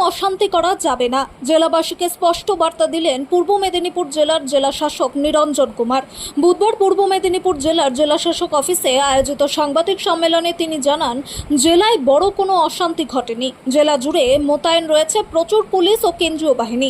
অশান্তি করা যাবে না। জেলাবাসীকে স্পষ্ট বার্তা দিলেন পূর্ব মেদিনীপুর জেলার জেলাশাসক নিরঞ্জন কুমার। বুধবার পূর্ব মেদিনীপুর জেলার জেলাশাসক অফিসে আয়োজিত সাংবাদিক সম্মেলনে তিনি জানান, জেলায় বড় কোনো অশান্তি ঘটেনি। জেলা জুড়ে মোতায়েন রয়েছে প্রচুর পুলিশ ও কেন্দ্রীয় বাহিনী।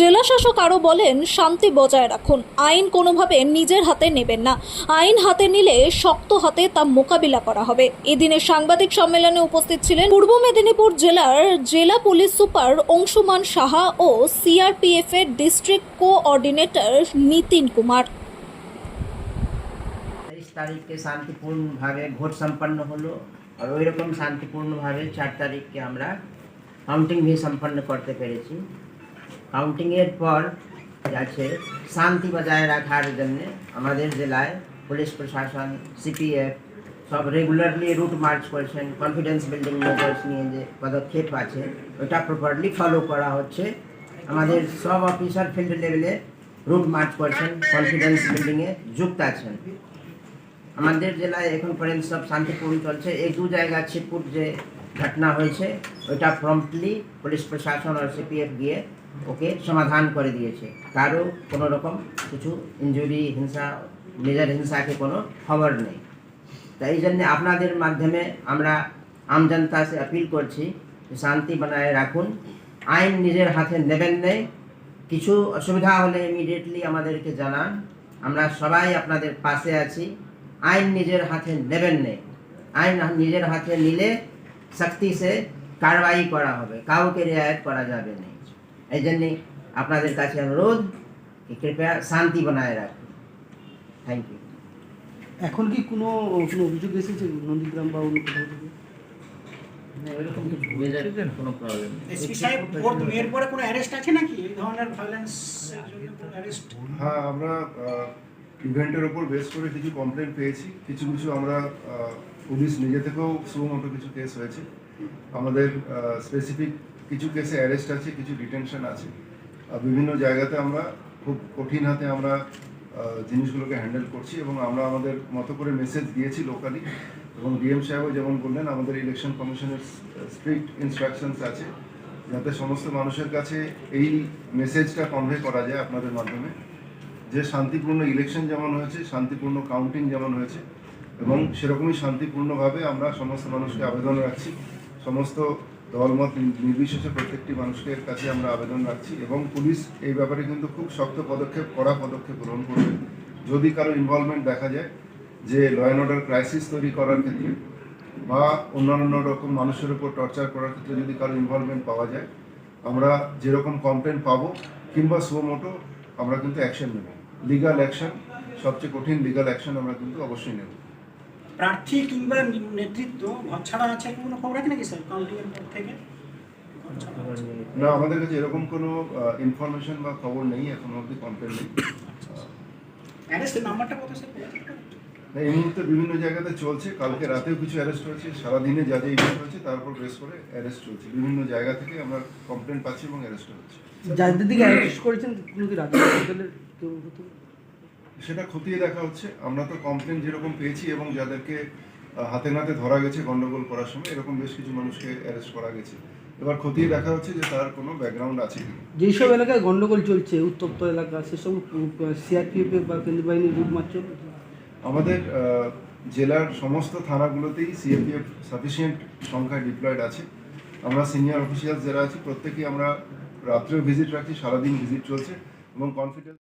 জেলাশাসক আরও বলেন, শান্তি বজায় রাখুন, আইন কোনোভাবে নিজের হাতে নেবেন না। আইন হাতে নিলে শক্ত হাতে তা মোকাবিলা করা হবে। এদিনের সাংবাদিক সম্মেলনে উপস্থিত ছিলেন পূর্ব মেদিনীপুর জেলার জেলা পুলিশ সুপার অংশুমান সাহা ও সিআরপিএফ এর ডিস্ট্রিক্ট কোঅর্ডিনেটর নিতিন কুমার। 23 তারিখকে শান্তিপূর্ণভাবে ভোট সম্পন্ন হলো আর ওই রকম শান্তিপূর্ণভাবে 4 তারিখকে আমরা কাউন্টিং भी সম্পন্ন করতে পেরেছি। কাউন্টিংয়ের পর যাচ্ছে শান্তি বজায় রাখার জন্য আমাদের জেলায় পুলিশ প্রশাসন, সিপিএফ সব রেগুলারলি রুট মার্চ করছেন। কনফিডেন্স বিল্ডিং মেজার্স নিয়ে যে পদক্ষেপ আছে ওটা প্রপারলি ফলো করা হচ্ছে। আমাদের সব অফিসার ফিল্ড লেভেলে রুট মার্চ করছেন, কনফিডেন্স বিল্ডিংয়ে যুক্ত আছেন। আমাদের জেলায় এখন পর্যন্ত সব শান্তিপূর্ণ চলছে। এক দু জায়গা ছিটপুট যে ঘটনা হয়েছে ওইটা প্রম্পটলি পুলিশ প্রশাসন আর সিপিএফ গিয়ে ওকে সমাধান করে দিয়েছে। কারো কোনো রকম কিছু ইনজুরি, হিংসা, মেজর হিংসাকে কোনো খবর নেই। তাই এই জন্যে আপনাদের মাধ্যমে আমরা আম জনতা সে আপিল করছি, শান্তি বানায় রাখুন, আইন নিজের হাতে নেবেন নেই। কিছু অসুবিধা হলে ইমিডিয়েটলি আমাদেরকে জানান, আমরা সবাই আপনাদের পাশে আছি। আইন নিজের হাতে নেবেন নেই। আইন নিজের হাতে নিলে শক্তি সে কারবাই করা হবে, কাউকে রিয়ায়ত করা যাবে না। এই জন্যে আপনাদের কাছে অনুরোধ कि कृपया शांति बनाए রাখুন। Thank you. এখন কি কোনো অভিযোগ এসেছে নন্দীগ্রাম বা অন্য কোথাও থেকে? এরকম কিছু মেজার কোনো প্রবলেম নেই। এসপি সাহেব, ফোর্থ মেয়ের পরে কোনো অ্যারেস্ট আছে নাকি এই ধরনের ভায়োলেন্স অ্যারেস্ট? হ্যাঁ, আমরা ইভেন্টের ওপর বেস করে কিছু কমপ্লেন পেয়েছি। কিছু আমরা পুলিশ নিজে থেকেও সুমোটো কিছু কেস হয়েছে। আমাদের স্পেসিফিক কিছু কেসে অ্যারেস্ট আছে, কিছু ডিটেনশন আছে। বিভিন্ন জায়গাতে আমরা খুব কঠিন হাতে আমরা জিনিসগুলোকে হ্যান্ডেল করছি এবং আমরা আমাদের মতো করে মেসেজ দিয়েছি লোকালি। এবং ডিএম সাহেবও যেমন বললেন, আমাদের ইলেকশন কমিশনের স্ট্রিক্ট ইনস্ট্রাকশনস আছে যাতে সমস্ত মানুষের কাছে এই মেসেজটা কনভে করা যায় আপনাদের মাধ্যমে যে শান্তিপূর্ণ ইলেকশন যেমন হয়েছে, শান্তিপূর্ণ কাউন্টিং যেমন হয়েছে এবং সেরকমই শান্তিপূর্ণভাবে আমরা সমস্ত মানুষকে আবেদন রাখছি। সমস্ত দলমত নির্বিশেষে প্রত্যেকটি মানুষের কাছে আমরা আবেদন রাখছি এবং পুলিশ এই ব্যাপারে কিন্তু খুব শক্ত পদক্ষেপ, কড়া পদক্ষেপ গ্রহণ করবে। যদি কারো ইনভলভমেন্ট দেখা যায় যে ল অ্যান্ড অর্ডার ক্রাইসিস তৈরি করার ক্ষেত্রে বা অন্যান্য রকম মানুষের উপর টর্চার করার ক্ষেত্রে যদি কারো ইনভলভমেন্ট পাওয়া যায়, আমরা যেরকম কমপ্লেন পাবো কিংবা সুমোটো আমরা কিন্তু অ্যাকশন নেব। লিগাল অ্যাকশন, সবচেয়ে কঠিন লিগাল অ্যাকশন আমরা কিন্তু অবশ্যই নেব। প্রার্থী কিংবা নেতৃত্ব ঘরছাড়া আছে কোনো খবর আছে নাকি স্যার কাউন্টিংয়ের পর থেকে? না, আমাদের কাছে এরকম কোনো ইনফরমেশন বা খবর নেই, এখন অবধি কমপ্লেন নেই। অ্যারেস্টের নাম্বারটা কত স্যার? এই মুহূর্তে বিভিন্ন জায়গাতে চলছে। কালকে রাতেও কিছু অ্যারেস্ট হয়েছে। সারাদিনে যা যা ইভেন্ট হয়েছে তার উপর বেস করে অ্যারেস্ট চলছে। বিভিন্ন জায়গা থেকে আমরা কমপ্লেন পাচ্ছি এবং অ্যারেস্ট হচ্ছে। যাদের দিকে অ্যারেস্ট করেছেন কোনো কি রাজনৈতিক দলের কেউ হতো? সেটা খতিয়ে দেখা হচ্ছে। আমরা তো কমপ্লেন যেরকম পেয়েছি এবং যাদেরকে হাতে নাতে ধরা গেছে গন্ডগোল করার সময়, এরকম বেশ কিছু মানুষকে অ্যারেস্ট করা গেছে। এবার খতিয়ে দেখা হচ্ছে যে তার কোনো ব্যাকগ্রাউন্ড আছে কিনা। যেসব এলাকায় গন্ডগোল চলছে, উত্তপ্ত এলাকা, সেসব সিআরপিএফ বা কেন্দ্রীয় বাহিনীর রুট মার্চ চলছে। আমাদের জেলার সমস্ত থানাগুলোতেই সিআরপিএফ সাফিসিয়েন্ট সংখ্যায় ডিপ্লয়েড আছে। আমরা সিনিয়র অফিসিয়ালস যারা আছি প্রত্যেকেই আমরা রাত্রেও ভিজিট রাখছি, সারাদিন ভিজিট চলছে এবং কনফিডেন্স